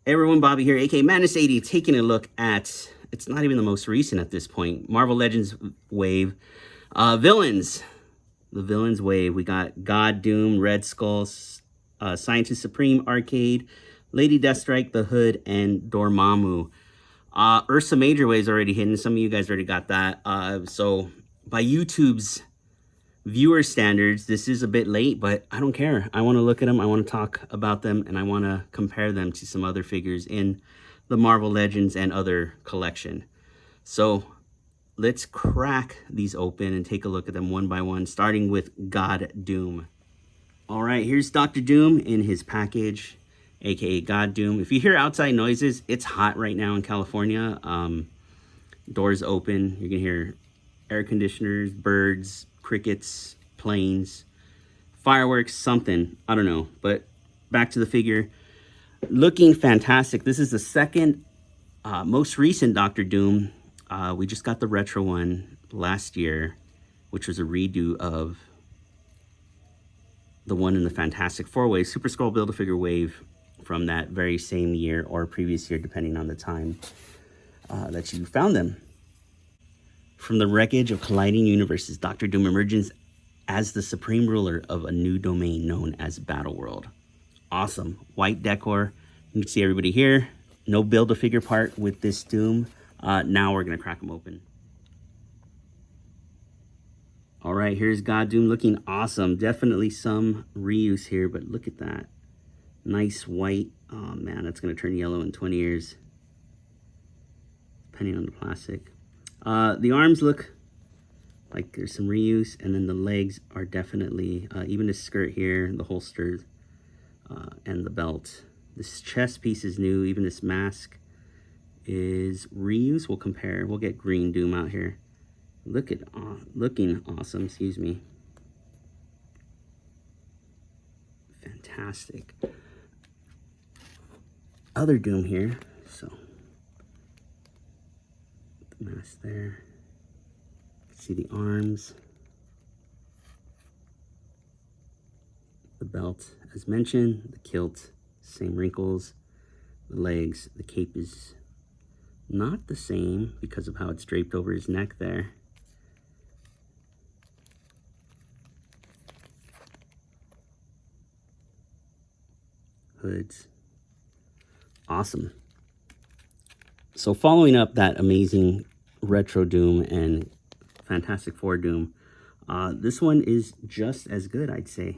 Hey everyone, Bobby here, aka Madness80, taking a look at, it's not even the most recent at this point, Marvel Legends Wave. Villains. The Villains Wave. We got God, Doom, Red Skull, Scientist Supreme, Arcade, Lady Deathstrike, The Hood, and Dormammu. Ursa Major Wave's already hidden. Some of you guys already got that. So by YouTube's viewer standards, this is a bit late, but I don't care. I want to look at them, I want to talk about them, and I want to compare them to some other figures in the Marvel Legends and other collection. So let's crack these open and take a look at them one by one, starting with God Doom. All right, here's Dr. Doom in his package, aka God Doom. If you hear outside noises, it's hot right now in California. Doors open, you can hear air conditioners, birds, crickets, planes, fireworks, something. I don't know. But back to the figure. Looking fantastic. This is the second, most recent Dr. Doom. We just got the retro one last year, which was a redo of the one in the Fantastic Four-Way Super Skrull Build-A-Figure wave from that very same year or previous year, depending on the time that you found them. From the wreckage of colliding universes, Dr. Doom emerges as the supreme ruler of a new domain known as Battleworld. Awesome. White decor. You can see everybody here. No Build-A-Figure part with this Doom. Now we're going to crack them open. All right, here's God Doom looking awesome. Definitely some reuse here, but look at that. Nice white. Oh, man, that's going to turn yellow in 20 years. Depending on the plastic. The arms look like there's some reuse, and then the legs are definitely, even the skirt here, the holsters, and the belt. This chest piece is new, even this mask is reuse. We'll compare, we'll get Green Doom out here. Look at, looking awesome, excuse me. Fantastic. Other Doom here, so. The mask there. See the arms. The belt, as mentioned. The kilt, same wrinkles. The legs, the cape is not the same because of how it's draped over his neck there. Hoods. Awesome. So following up that amazing retro Doom and Fantastic Four Doom, this one is just as good, I'd say.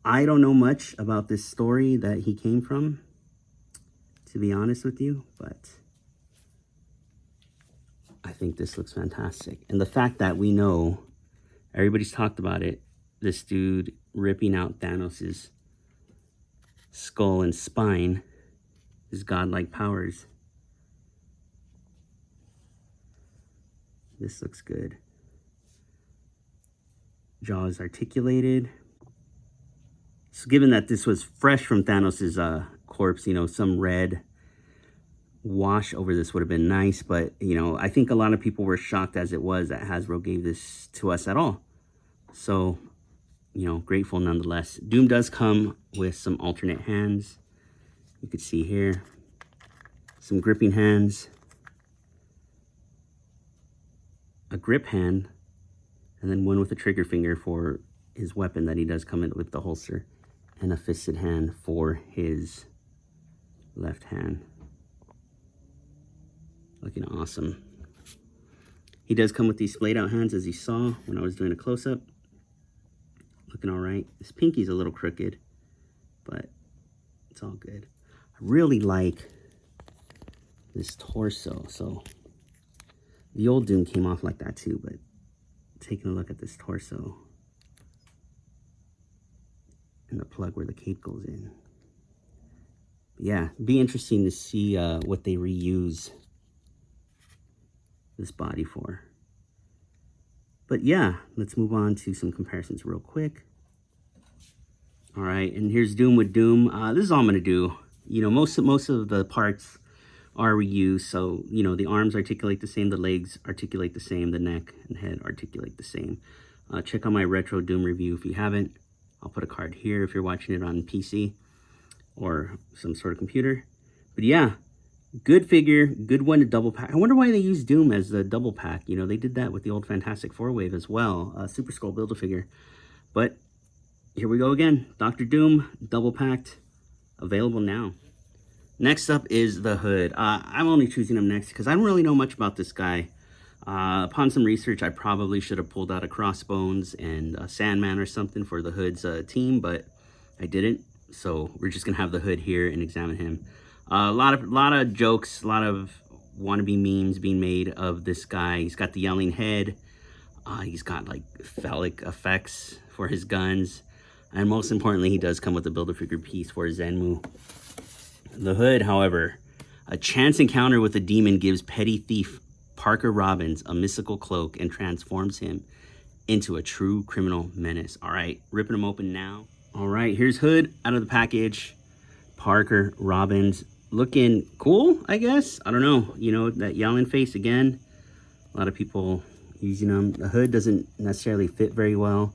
I don't know much about this story that he came from, to be honest with you, but I think this looks fantastic. And the fact that we know, everybody's talked about it, this dude ripping out Thanos's skull and spine, his godlike powers. This looks good. Jaw is articulated. So given that this was fresh from Thanos's corpse, you know, some red wash over this would have been nice, but, you know, I think a lot of people were shocked as it was that Hasbro gave this to us at all. So, you know, grateful nonetheless. Doom does come with some alternate hands. You can see here, some gripping hands, a grip hand, and then one with a trigger finger for his weapon that he does come in with the holster, and a fisted hand for his left hand. Looking awesome. He does come with these splayed out hands, as you saw when I was doing a close-up. Looking all right. This pinky's a little crooked, but it's all good. I really like this torso. So the old Doom came off like that too, but taking a look at this torso and the plug where the cape goes in. But yeah, be interesting to see what they reuse this body for. But yeah, let's move on to some comparisons real quick. All right, and here's Doom with Doom. This is all I'm gonna do. You know, most of the parts are reused, so, you know, the arms articulate the same, the legs articulate the same, the neck and head articulate the same. Check out my retro Doom review if you haven't. I'll put a card here if you're watching it on PC. or some sort of computer. But yeah, good figure, good one to double pack. I wonder why they use Doom as a double pack. You know, they did that with the old Fantastic Four wave as well. Super Skull Build-A-Figure. But here we go again. Dr. Doom, double packed, available now. Next up is the Hood. I'm only choosing him next because I don't really know much about this guy. Upon some research, I probably should have pulled out a Crossbones and a Sandman or something for the Hood's team, but I didn't. So we're just gonna have the Hood here and examine him. A lot of jokes, a lot of wannabe memes being made of this guy. He's got the yelling head. He's got like phallic effects for his guns, and most importantly, he does come with a Build-A-Figure piece for Xenmu. The Hood, however, a chance encounter with a demon gives petty thief Parker Robbins a mystical cloak and transforms him into a true criminal menace. All right, ripping him open now. All right, here's Hood out of the package. Parker Robbins, looking cool, I guess. I don't know, you know, that yelling face again. A lot of people using them. The Hood doesn't necessarily fit very well.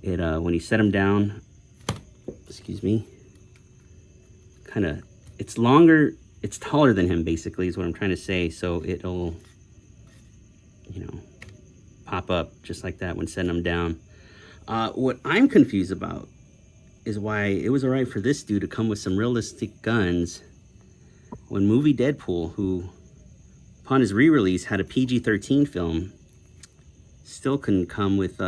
It when you set him down, excuse me, kind of, it's longer, it's taller than him basically is what I'm trying to say. So it'll, you know, pop up just like that when setting them down. What I'm confused about is why it was all right for this dude to come with some realistic guns when movie Deadpool, who upon his re-release had a PG-13 film, still couldn't come with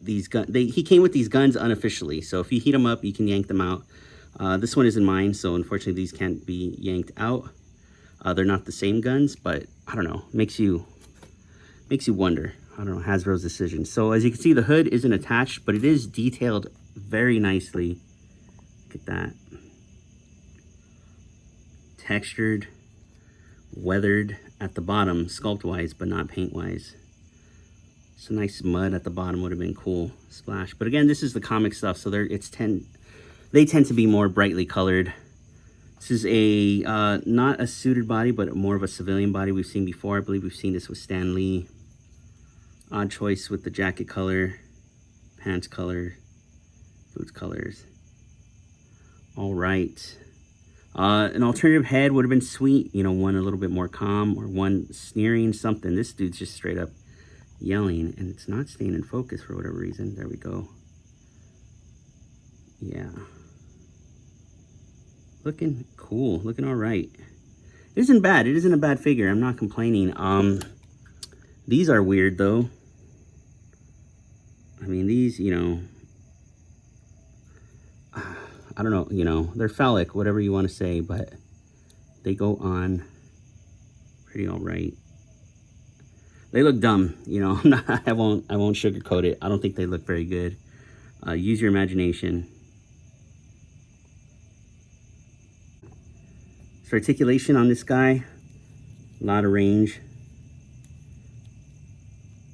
these guns. He came with these guns unofficially, so if you heat them up, you can yank them out. This one isn't mine, so unfortunately these can't be yanked out. They're not the same guns, but I don't know, makes you wonder. I don't know, Hasbro's decision. So as you can see, the Hood isn't attached, but it is detailed very nicely. Look at that. Textured, weathered at the bottom, sculpt-wise, but not paint-wise. Some nice mud at the bottom would have been cool, splash. But again, this is the comic stuff, so they tend to be more brightly colored. This is a not a suited body, but more of a civilian body we've seen before. I believe we've seen this with Stan Lee. Odd choice with the jacket color, pants color, boots colors. All right. An alternative head would have been sweet. You know, one a little bit more calm or one sneering something. This dude's just straight up yelling, and it's not staying in focus for whatever reason. There we go. Yeah. Looking cool. Looking all right. It isn't bad. It isn't a bad figure. I'm not complaining. These are weird, though. I mean, these, you know, I don't know, you know, they're phallic, whatever you want to say, but they go on pretty all right. They look dumb, you know. I won't sugarcoat it. I don't think they look very good. Use your imagination. So articulation on this guy, a lot of range,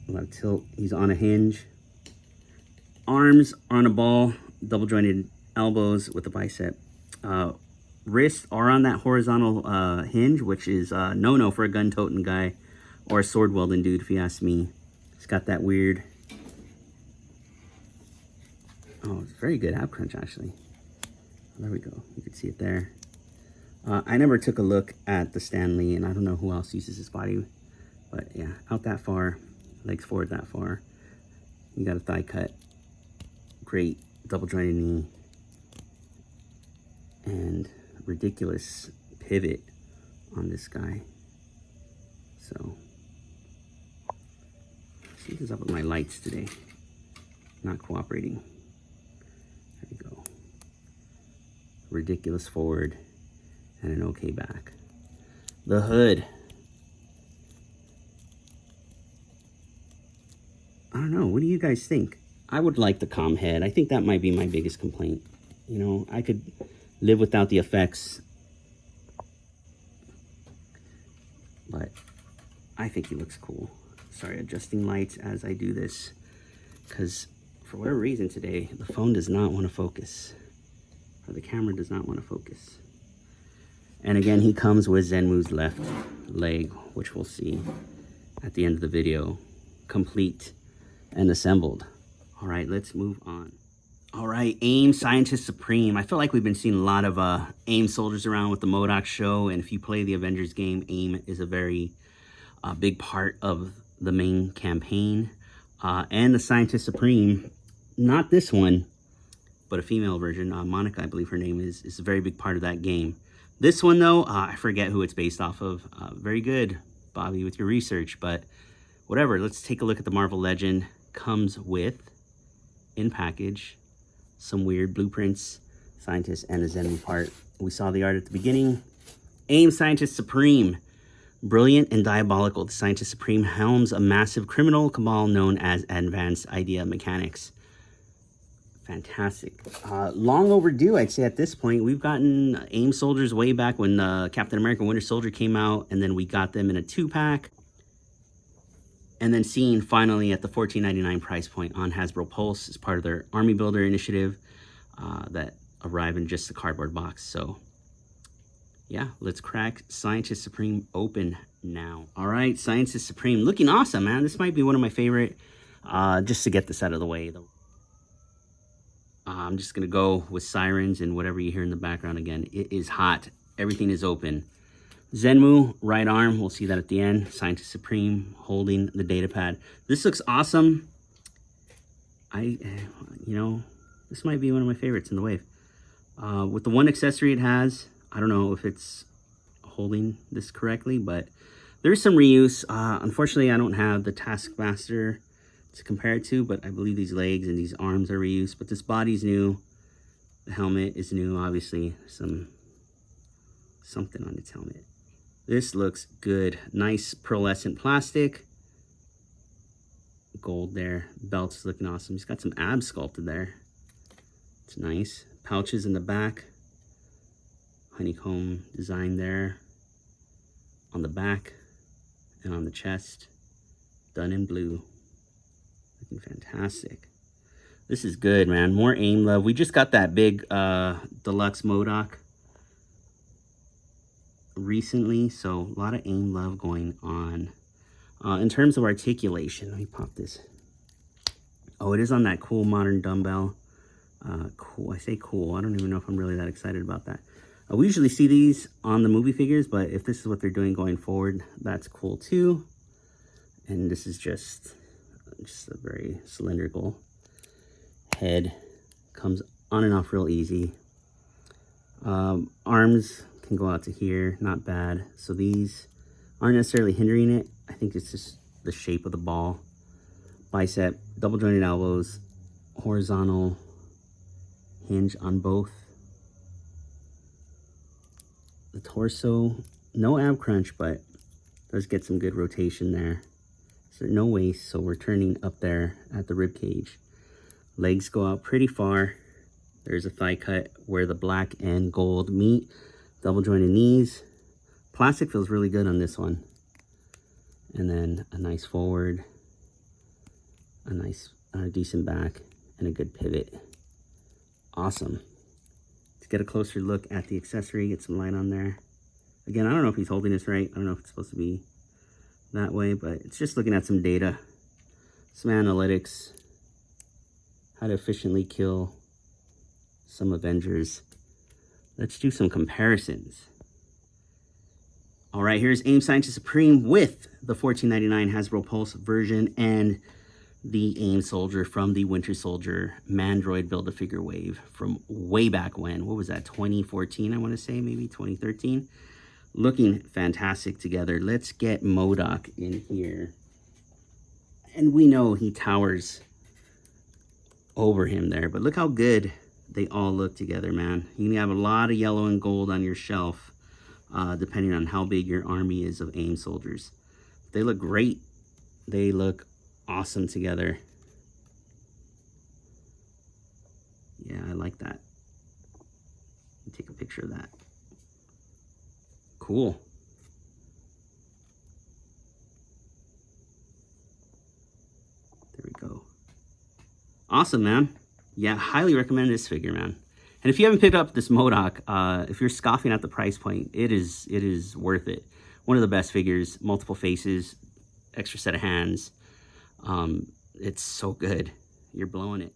a lot of tilt. He's on a hinge. Arms are on a ball, double jointed elbows with a bicep. Wrists are on that horizontal hinge, which is no for a gun-toting guy or a sword-wielding dude, if you ask me. It's got that weird... Oh, it's very good ab crunch, actually. There we go. You can see it there. I never took a look at the Stan Lee, and I don't know who else uses this body. But yeah, out that far, legs forward that far. You got a thigh cut. Great double jointed knee. And ridiculous pivot on this guy. So, something's up with my lights today. Not cooperating. There we go. Ridiculous forward and an okay back. The Hood. I don't know. What do you guys think? I would like the calm head. I think that might be my biggest complaint. You know, I could live without the effects, but I think he looks cool. Sorry, adjusting lights as I do this, because for whatever reason today, the phone does not want to focus, or the camera does not want to focus. And again, he comes with Xenmu's left leg, which we'll see at the end of the video, complete and assembled. All right, let's move on. All right, A.I.M Scientist Supreme. I feel like we've been seeing a lot of A.I.M soldiers around with the MODOK show, and if you play the Avengers game, A.I.M is a very big part of the main campaign. And the Scientist Supreme, not this one, but a female version, Monica, I believe her name is a very big part of that game. This one, though, I forget who it's based off of. Very good, Bobby, with your research, but whatever. Let's take a look at the Marvel Legend. Comes with, in package, some weird blueprints, scientists, and a Xenmu part. We saw the art at the beginning. A.I.M Scientist Supreme. Brilliant and diabolical, the Scientist Supreme helms a massive criminal cabal known as Advanced Idea Mechanics. Fantastic. Long overdue, I'd say, at this point. We've gotten A.I.M soldiers way back when Captain America Winter Soldier came out, and then we got them in a 2-pack. And then seen finally at the $14.99 price point on Hasbro Pulse as part of their Army Builder initiative that arrived in just a cardboard box. So yeah, let's crack Scientist Supreme open now. All right, Scientist Supreme, looking awesome, man. This might be one of my favorite, just to get this out of the way, though. I'm just gonna go with sirens and whatever you hear in the background again. It is hot, everything is open. Xenmu, right arm, we'll see that at the end. Scientist Supreme holding the data pad. This looks awesome. This might be one of my favorites in the wave. With the one accessory it has, I don't know if it's holding this correctly, but there's some reuse. Unfortunately, I don't have the Taskmaster to compare it to, but I believe these legs and these arms are reused. But this body's new. The helmet is new, obviously. Something on its helmet. This looks good. Nice pearlescent plastic. Gold there. Belt's looking awesome. He's got some abs sculpted there. It's nice. Pouches in the back. Honeycomb design there. On the back and on the chest. Done in blue. Looking fantastic. This is good, man. More A.I.M love. We just got that big deluxe MODOK recently, so a lot of A.I.M love going on. In terms of articulation, let me pop this. Oh, it is on that cool modern dumbbell. Cool, I say cool. I don't even know if I'm really that excited about that. We usually see these on the movie figures, but if this is what they're doing going forward, that's cool too. And this is just a very cylindrical head. Comes on and off real easy. Arms can go out to here, not bad. So these aren't necessarily hindering it. I think it's just the shape of the ball. Bicep, double jointed elbows, horizontal hinge on both. The torso, no ab crunch, but does get some good rotation there. So no waist, so we're turning up there at the rib cage. Legs go out pretty far. There's a thigh cut where the black and gold meet. Double jointed knees. Plastic feels really good on this one. And then a nice forward, a decent back, and a good pivot. Awesome. Let's get a closer look at the accessory, get some light on there. Again, I don't know if he's holding this right. I don't know if it's supposed to be that way, but it's just looking at some data, some analytics, how to efficiently kill some Avengers. Let's do some comparisons. All right, here's A.I.M Scientist Supreme with the $14.99 Hasbro Pulse version and the A.I.M Soldier from the Winter Soldier Mandroid Build-A-Figure wave from way back when. What was that, 2014, I want to say, maybe 2013? Looking fantastic together. Let's get MODOK in here. And we know he towers over him there, but look how good they all look together, man. You can have a lot of yellow and gold on your shelf, depending on how big your army is of A.I.M soldiers. They look great. They look awesome together. Yeah, I like that. Take a picture of that. Cool. There we go. Awesome, man. Yeah, highly recommend this figure, man. And if you haven't picked up this MODOK, if you're scoffing at the price point, it is worth it. One of the best figures, multiple faces, extra set of hands. It's so good. You're blowing it.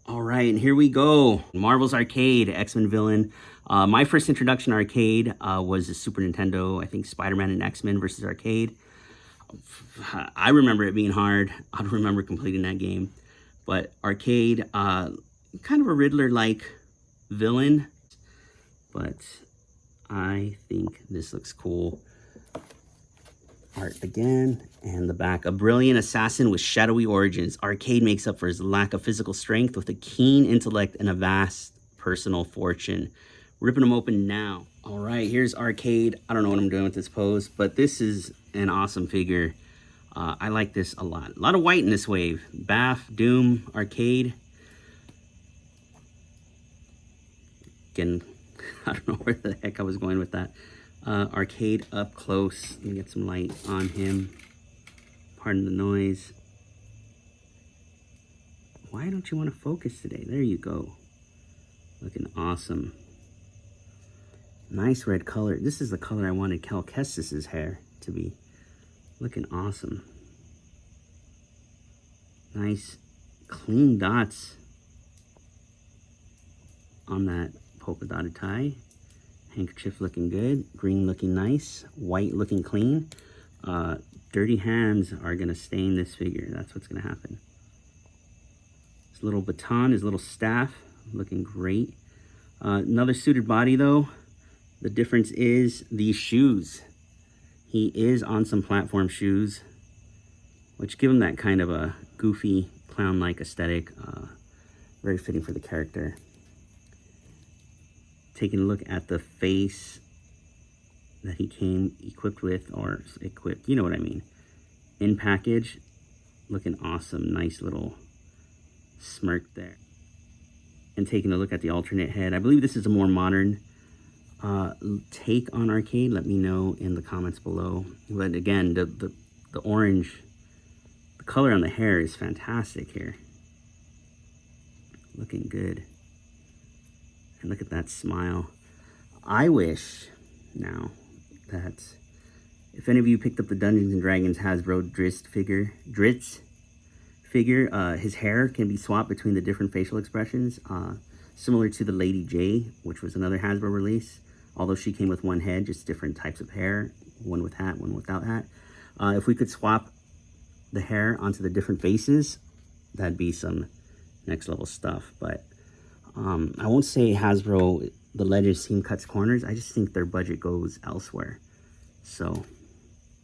All right, and here we go. Marvel's Arcade, X-Men villain. My first introduction to arcade was the Super Nintendo, I think Spider-Man and X-Men versus Arcade. I remember it being hard. I don't remember completing that game. But Arcade, kind of a Riddler-like villain. But I think this looks cool. Art again, and the back. A brilliant assassin with shadowy origins. Arcade makes up for his lack of physical strength with a keen intellect and a vast personal fortune. Ripping them open now. All right, here's Arcade. I don't know what I'm doing with this pose, but this is an awesome figure. I like this a lot. A lot of white in this wave. Bath, Doom, Arcade. Again, I don't know where the heck I was going with that. Arcade up close. Let me get some light on him. Pardon the noise. Why don't you want to focus today? There you go. Looking awesome. Nice red color. This is the color I wanted Cal Kestis's hair to be. Looking awesome. Nice clean dots on that polka dotted tie. Handkerchief looking good. Green looking nice. White looking clean. Dirty hands are going to stain this figure. That's what's going to happen. His little baton, his little staff, looking great. Another suited body though. The difference is these shoes. He is on some platform shoes, which give him that kind of a goofy, clown-like aesthetic. Very fitting for the character. Taking a look at the face that he came equipped with, or equipped, you know what I mean. In package, looking awesome. Nice little smirk there. And taking a look at the alternate head. I believe this is a more modern take on Arcade. Let me know in the comments below. But again, the orange, the color on the hair is fantastic here. Looking good. And look at that smile. I wish now that if any of you picked up the Dungeons and Dragons Hasbro Dritz figure, his hair can be swapped between the different facial expressions, similar to the Lady J, which was another Hasbro release. Although she came with one head, just different types of hair, one with hat, one without hat. If we could swap the hair onto the different faces, that'd be some next level stuff. But I won't say Hasbro, the Legends team cuts corners. I just think their budget goes elsewhere. So,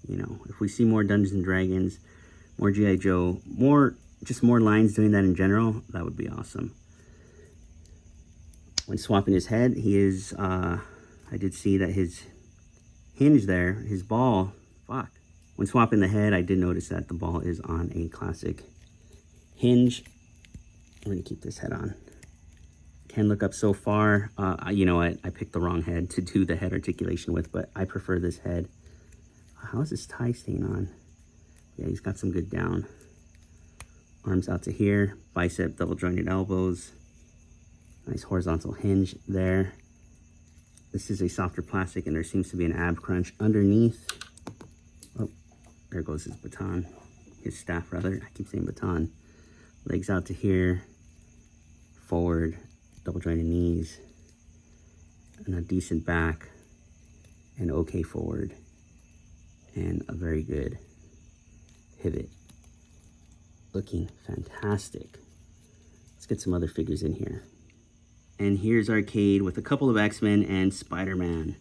you know, if we see more Dungeons and Dragons, more G.I. Joe, just more lines doing that in general, that would be awesome. When swapping his head, he is, I did see that his hinge there, his ball, When swapping the head, I did notice that the ball is on a classic hinge. I'm going to keep this head on. Can look up so far. You know what? I picked the wrong head to do the head articulation with, but I prefer this head. How is this tie stain on? Yeah, he's got some good down. Arms out to here. Bicep, double jointed elbows. Nice horizontal hinge there. This is a softer plastic, and there seems to be an ab crunch underneath. Oh, there goes his baton. His staff, rather. I keep saying baton. Legs out to here. Forward. Double jointed knees. And a decent back. And okay forward. And a very good pivot. Looking fantastic. Let's get some other figures in here. And here's Arcade with a couple of X-Men and Spider-Man.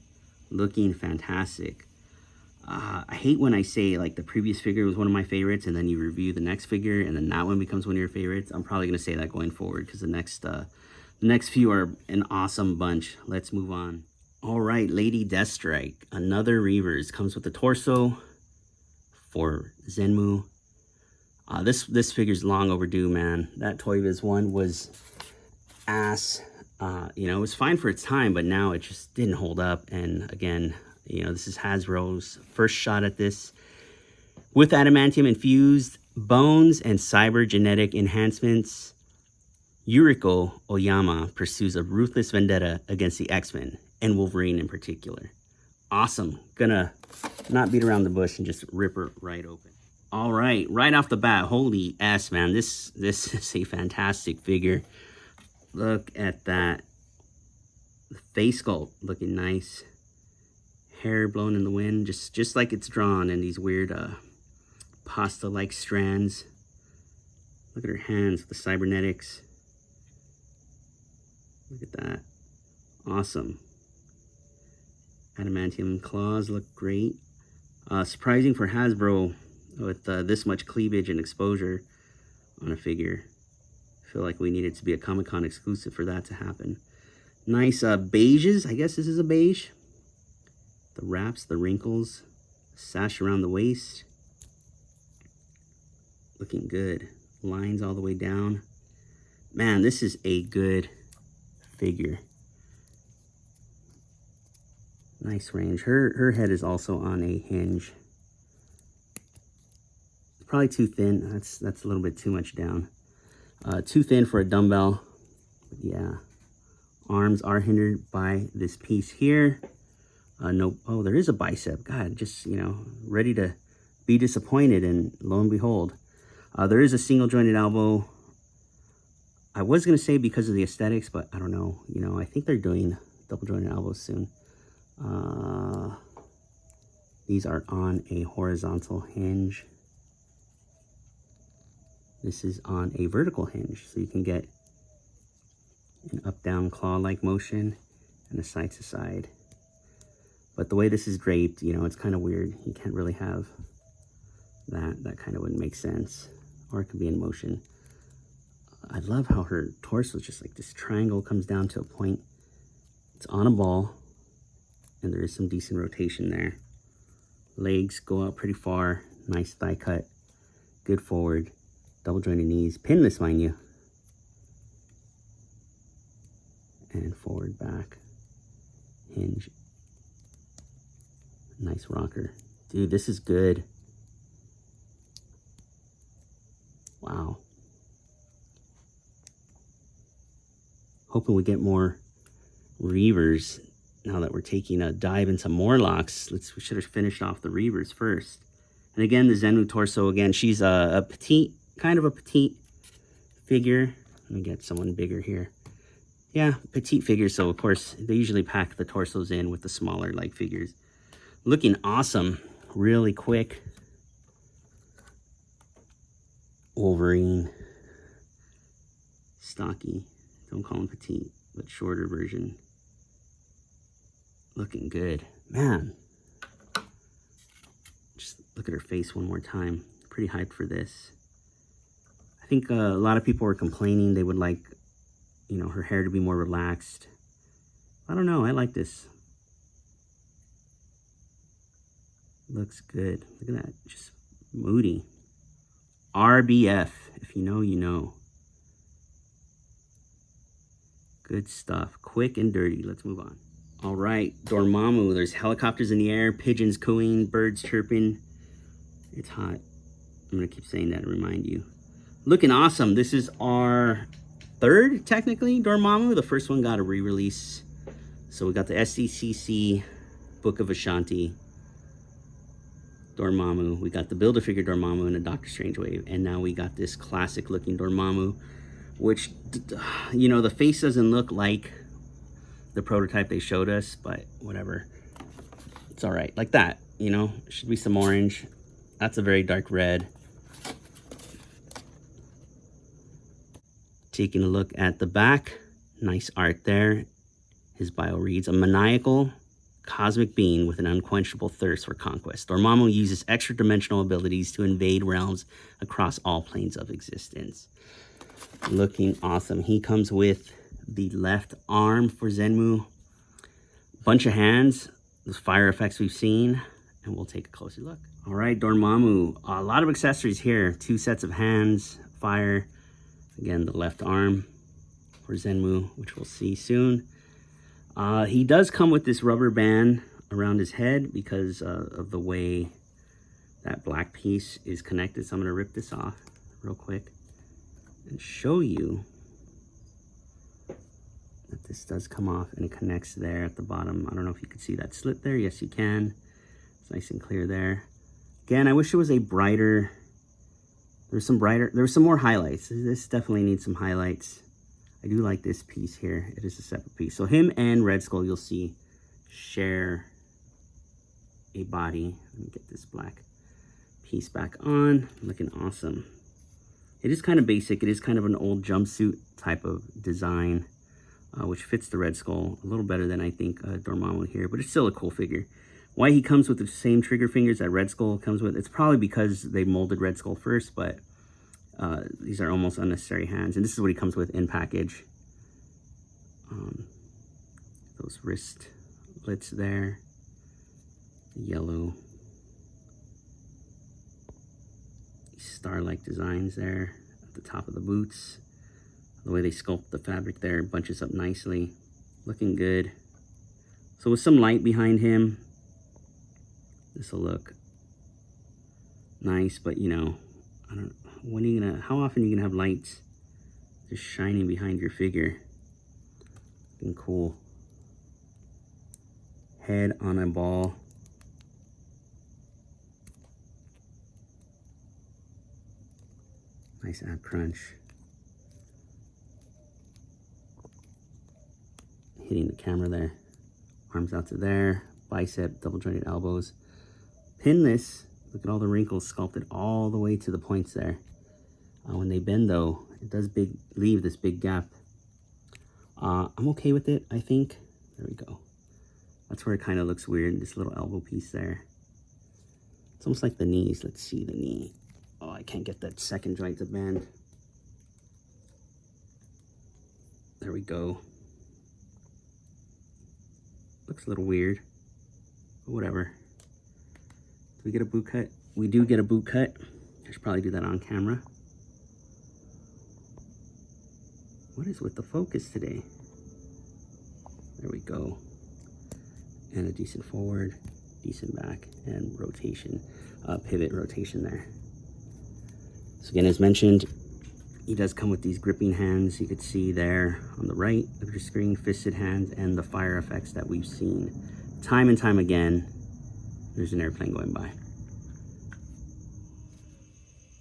Looking fantastic. I hate when I say like the previous figure was one of my favorites and then you review the next figure and then that one becomes one of your favorites. I'm probably going to say that going forward because the next few are an awesome bunch. Let's move on. All right, Lady Deathstrike. Another Reavers. Comes with the torso for Xenmu. This figure's long overdue, man. That Toy Biz one was ass. You know, it was fine for its time, but now it just didn't hold up. And again, you know, this is Hasbro's first shot at this. With adamantium infused bones and cyber genetic enhancements, Yuriko Oyama pursues a ruthless vendetta against the X-Men and Wolverine in particular. Awesome. Gonna not beat around the bush and just rip her right open. All right, right off the bat, holy S, man. This is a fantastic figure. Look at that. The face sculpt looking nice. Hair blown in the wind, just like it's drawn in these weird pasta-like strands. Look at her hands, the cybernetics. Look at that. Awesome. Adamantium claws look great. Surprising for Hasbro with this much cleavage and exposure on a figure. I feel like we needed to be a Comic-Con exclusive for that to happen. Nice beiges. I guess this is a beige. The wraps, the wrinkles, sash around the waist. Looking good. Lines all the way down. Man, this is a good figure. Nice range. Her head is also on a hinge. It's probably too thin. That's a little bit too much down. Too thin for a dumbbell. But yeah. Arms are hindered by this piece here. No, oh, there is a bicep. God, just, you know, ready to be disappointed, and lo and behold. There is a single jointed elbow. I was going to say because of the aesthetics, but I don't know. You know, I think they're doing double jointed elbows soon. These are on a horizontal hinge. This is on a vertical hinge, so you can get an up-down claw-like motion and a side-to-side. But the way this is draped, you know, it's kind of weird. You can't really have that. That kind of wouldn't make sense. Or it could be in motion. I love how her torso is just like this triangle comes down to a point. It's on a ball, and there is some decent rotation there. Legs go out pretty far. Nice thigh cut. Good forward. Double jointed knees. Pinless, mind you. And forward, back. Hinge. Nice rocker. Dude, this is good. Wow. Hoping we get more Reavers now that we're taking a dive into Morlocks. We should have finished off the Reavers first. And again, the Xenmu torso, again, she's a petite, kind of a petite figure. Let me get someone bigger here. Yeah, petite figure, so of course, they usually pack the torsos in with the smaller like figures. Looking awesome, really quick. Wolverine. Stocky. Don't call him petite, but shorter version. Looking good. Man. Just look at her face one more time. Pretty hyped for this. I think a lot of people were complaining they would like, you know, her hair to be more relaxed. I don't know. I like this. Looks good. Look at that. Just moody. RBF. If you know, you know. Good stuff. Quick and dirty. Let's move on. All right. Dormammu. There's helicopters in the air, pigeons cooing, birds chirping. It's hot. I'm going to keep saying that to remind you. Looking awesome. This is our third, technically, Dormammu. The first one got a re-release. So we got the SDCC Book of Ashanti Dormammu. We got the Build-A-Figure Dormammu in a Doctor Strange wave. And now we got this classic-looking Dormammu, which, you know, the face doesn't look like the prototype they showed us, but whatever. It's all right. Like that, you know. Should be some orange. That's a very dark red. Taking a look at the back. Nice art there. His bio reads, a maniacal cosmic being with an unquenchable thirst for conquest. Dormammu uses extra-dimensional abilities to invade realms across all planes of existence. Looking awesome. He comes with the left arm for Xenmu. Bunch of hands. Those fire effects we've seen. And we'll take a closer look. All right, Dormammu. A lot of accessories here. 2 sets of hands. Fire. Again, the left arm for Xenmu, which we'll see soon. He does come with this rubber band around his head because of the way that black piece is connected. So I'm going to rip this off real quick and show you that this does come off and it connects there at the bottom. I don't know if you can see that slit there. Yes, you can. It's nice and clear there. Again, I wish it was a brighter... There's some more highlights. This definitely needs some highlights. I do like this piece here. It is a separate piece. So him and Red Skull, you'll see, share a body. Let me get this black piece back on. Looking awesome. It is kind of basic. It is kind of an old jumpsuit type of design, which fits the Red Skull a little better than I think Dormammu here, but it's still a cool figure. Why he comes with the same trigger fingers that Red Skull comes with, it's probably because they molded Red Skull first, but these are almost unnecessary hands. And this is what he comes with in package. Those wristlets there, the yellow, star-like designs there at the top of the boots. The way they sculpt the fabric there bunches up nicely, looking good. So with some light behind him, this will look nice. But you know, I don't. When are you gonna? How often are you gonna have lights just shining behind your figure? Looking cool. Head on a ball. Nice ab crunch. Hitting the camera there. Arms out to there. Bicep, double jointed elbows. Pinless. Look at all the wrinkles sculpted all the way to the points there. When they bend though, it does leave this big gap. I'm okay with it, I think. There we go. That's where it kind of looks weird, this little elbow piece there. It's almost like the knees. Let's see the knee. Oh, I can't get that second joint to bend. There we go. Looks a little weird, but whatever. Do we get a boot cut? We do get a boot cut. I should probably do that on camera. What is with the focus today? There we go. And a decent forward, decent back, and rotation, pivot rotation there. So again, as mentioned, he does come with these gripping hands. You could see there on the right of your screen, fisted hands, and the fire effects that we've seen time and time again. There's an airplane going by.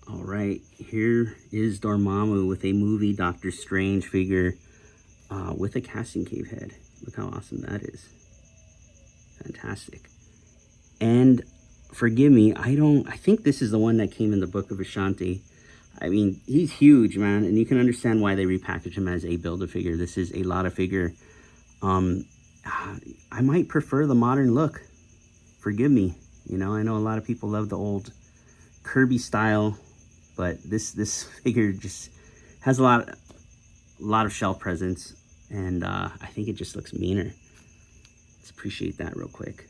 All right, here is Dormammu with a movie Doctor Strange figure with a casting cave head. Look how awesome that is. Fantastic. And forgive me, I think this is the one that came in the Book of Ashanti. I mean, he's huge, man, and you can understand why they repackaged him as a Build-A-Figure. This is a lot of figure. I might prefer the modern look. Forgive me. You know, I know a lot of people love the old Kirby style, but this figure just has a lot of shelf presence, and I think it just looks meaner. Let's appreciate that real quick.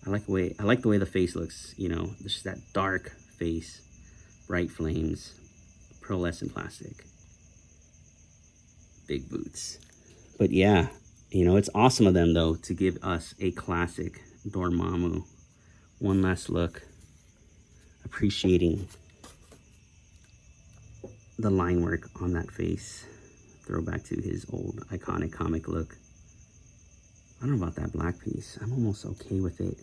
I like the way the face looks. You know, just that dark face, bright flames, pearlescent plastic, big boots. But yeah, you know, it's awesome of them though to give us a classic Dormammu. One last look, appreciating the line work on that face. Throwback to his old iconic comic look. I don't know about that black piece. I'm almost okay with it.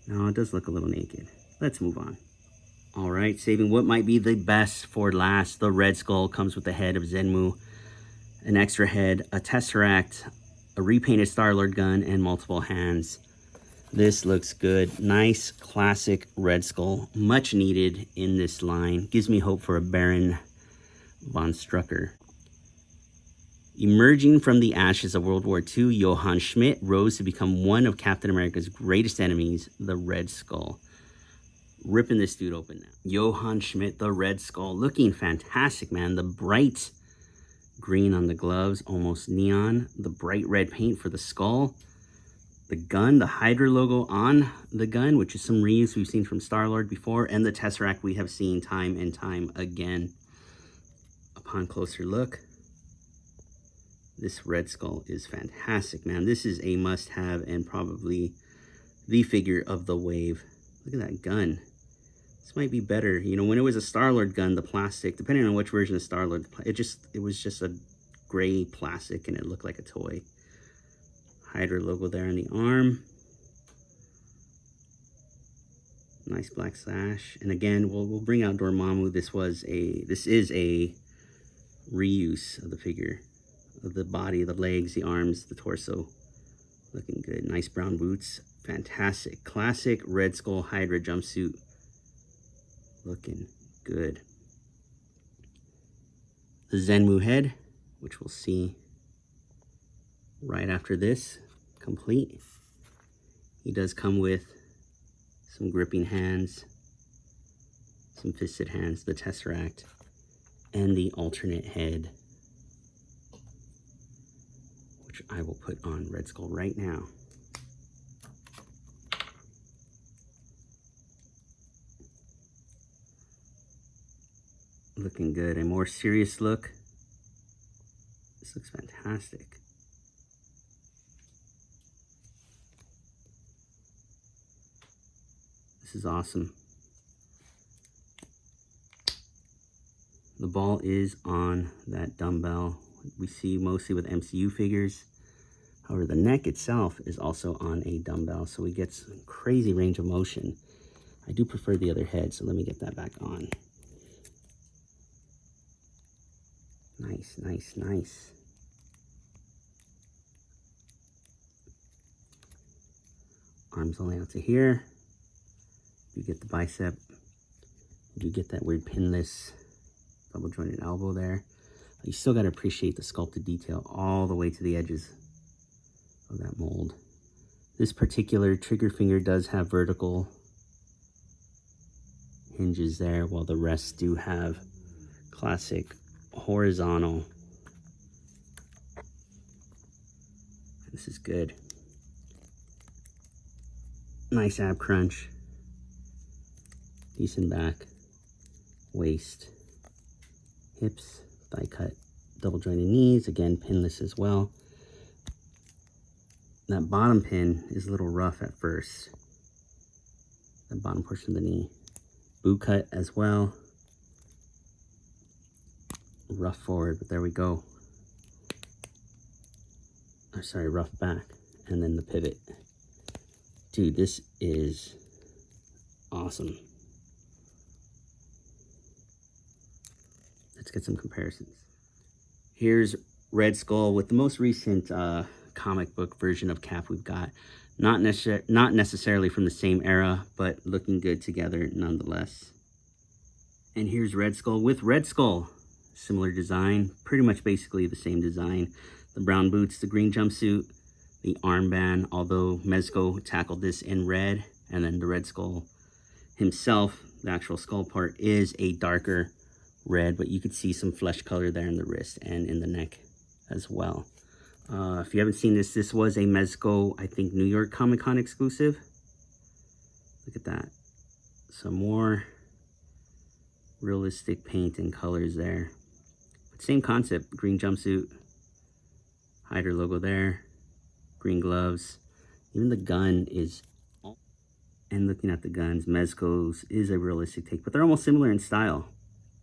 No, it does look a little naked. Let's move on. All right, saving what might be the best for last. The Red Skull comes with the head of Xenmu, an extra head, a Tesseract, a repainted Star-Lord gun, and multiple hands. This looks good. Nice, classic Red Skull. Much needed in this line. Gives me hope for a Baron von Strucker. Emerging from the ashes of World War II, Johann Schmidt rose to become one of Captain America's greatest enemies, the Red Skull. Ripping this dude open now. Johann Schmidt, the Red Skull, looking fantastic, man. The bright green on the gloves, almost neon. The bright red paint for the skull. The gun, the Hydra logo on the gun, which is some reuse we've seen from Star-Lord before. And the Tesseract we have seen time and time again. Upon closer look, this Red Skull is fantastic, man. This is a must-have and probably the figure of the wave. Look at that gun. This might be better. You know, when it was a Star-Lord gun, the plastic, depending on which version of Star-Lord, it was just a gray plastic and it looked like a toy. Hydra logo there on the arm. Nice black sash. And again, we'll bring out Dormammu. This is a reuse of the figure, of the body, the legs, the arms, the torso. Looking good. Nice brown boots. Fantastic. Classic Red Skull Hydra jumpsuit. Looking good. The Xenmu head, which we'll see right after this, complete. He does come with some gripping hands, some fisted hands, the Tesseract, and the alternate head, which I will put on Red Skull right now. Looking good. A more serious look. This looks fantastic. This is awesome. The ball is on that dumbbell. We see mostly with MCU figures. However, the neck itself is also on a dumbbell, so we get some crazy range of motion. I do prefer the other head, so let me get that back on. Nice, nice, nice. Arms only out to here. You get the bicep. You get that weird pinless double jointed elbow there. You still got to appreciate the sculpted detail all the way to the edges of that mold. This particular trigger finger does have vertical hinges there, while the rest do have classic horizontal. This is good. Nice ab crunch. Decent back. Waist. Hips. Thigh cut. Double jointed knees. Again, pinless as well. That bottom pin is a little rough at first. The bottom portion of the knee. Boot cut as well. Rough forward, but there we go. Oh, sorry, rough back. And then the pivot. Dude, this is awesome. Let's get some comparisons. Here's Red Skull with the most recent comic book version of Cap we've got. Not necessarily from the same era, but looking good together nonetheless. And here's Red Skull with Red Skull. Similar design, pretty much basically the same design. The brown boots, the green jumpsuit, the armband, although Mezco tackled this in red, and then the Red Skull himself, the actual skull part, is a darker red, but you could see some flesh color there in the wrist and in the neck as well. If you haven't seen this, this was a Mezco, I think, New York Comic Con exclusive. Look at that. Some more realistic paint and colors there. But same concept, green jumpsuit, Hydra logo there, green gloves. Even the gun is, and looking at the guns, Mezco's is a realistic take, but they're almost similar in style.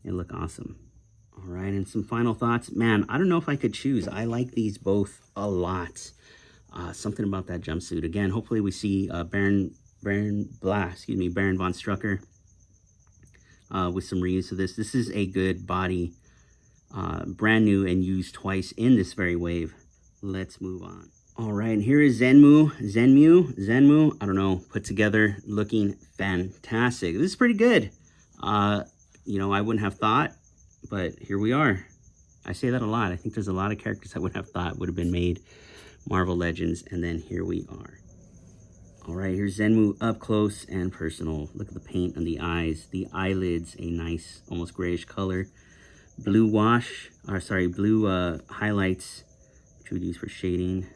They look awesome. All right, and some final thoughts. Man, I don't know if I could choose. I like these both a lot. Something about that jumpsuit. Again, hopefully we see Baron von Strucker with some reuse of this. This is a good body, brand new and used twice in this very wave. Let's move on. All right, and here is Xenmu, I don't know, put together, looking fantastic. This is pretty good. You know, I wouldn't have thought, but here we are. I say that a lot. I think there's a lot of characters I wouldn't have thought would have been made Marvel Legends, and then here we are. All right, here's Xenmu up close and personal. Look at the paint on the eyes, the eyelids, a nice, almost grayish color. Blue highlights, which we would use for shading.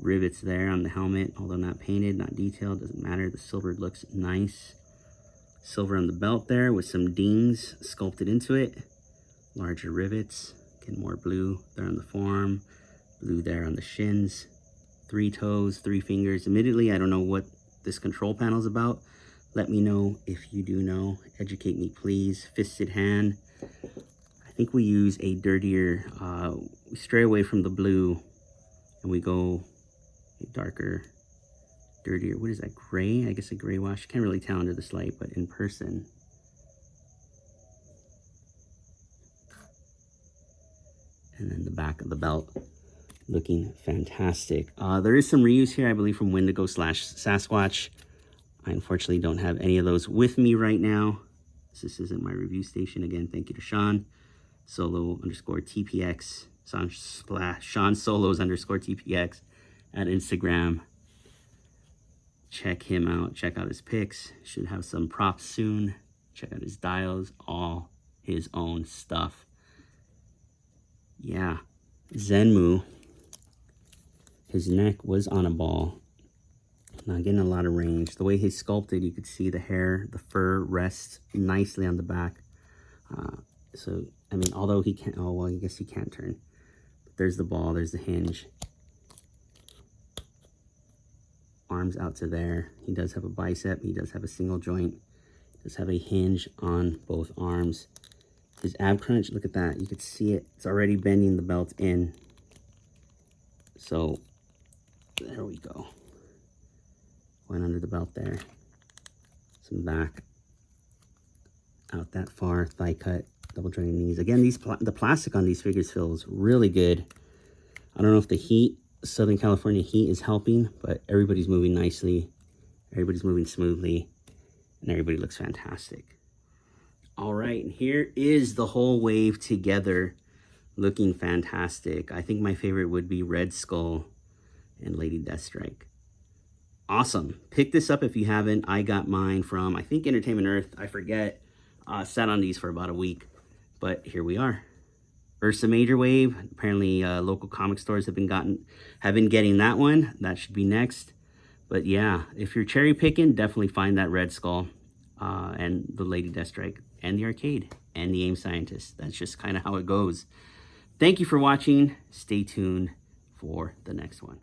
Rivets there on the helmet, although not painted, not detailed, doesn't matter. The silver looks nice. Silver on the belt there with some dings sculpted into it. Larger rivets, getting more blue there on the forearm, blue there on the shins. 3 toes, 3 fingers. Admittedly, I don't know what this control panel is about. Let me know if you do know. Educate me, please. Fisted hand. I think we use a dirtier, we stray away from the blue and we go a darker, dirtier, what is that, gray? I guess a gray wash. Can't really tell under this light, but in person, And then the back of the belt looking fantastic. There is some reuse here, I believe, from Wendigo / Sasquatch. I unfortunately don't have any of those with me right now. This isn't my review station. Again, thank you to Sean Solo_TPX. Sean Solos_TPX at Instagram. Check him out. Check out his pics. Should have some props soon. Check out his dials. All his own stuff. Yeah. Xenmu. His neck was on a ball. Not getting a lot of range. The way he's sculpted, you could see the hair, the fur rests nicely on the back. So, I mean, although he can't, oh, well, I guess he can't turn. But there's the ball, there's the hinge. Arms out to there. He does have a bicep. He does have a single joint. He does have a hinge on both arms. His ab crunch, look at that. You could see it. It's already bending the belt in. So, there we go. Went under the belt there. Some back. Out that far. Thigh cut. Double jointed knees. Again, the plastic on these figures feels really good. I don't know if the heat, Southern California heat, is helping, but everybody's moving nicely. Everybody's moving smoothly. And everybody looks fantastic. All right, and here is the whole wave together, looking fantastic. I think my favorite would be Red Skull and Lady Deathstrike. Awesome. Pick this up if you haven't. I got mine from, I think, Entertainment Earth. I forget. Sat on these for about a week, but here we are. Ursa Major Wave. Apparently, local comic stores have been getting that one. That should be next. But yeah, if you're cherry picking, definitely find that Red Skull and the Lady Deathstrike and the arcade and the A.I.M Scientist. That's just kind of how it goes. Thank you for watching. Stay tuned for the next one.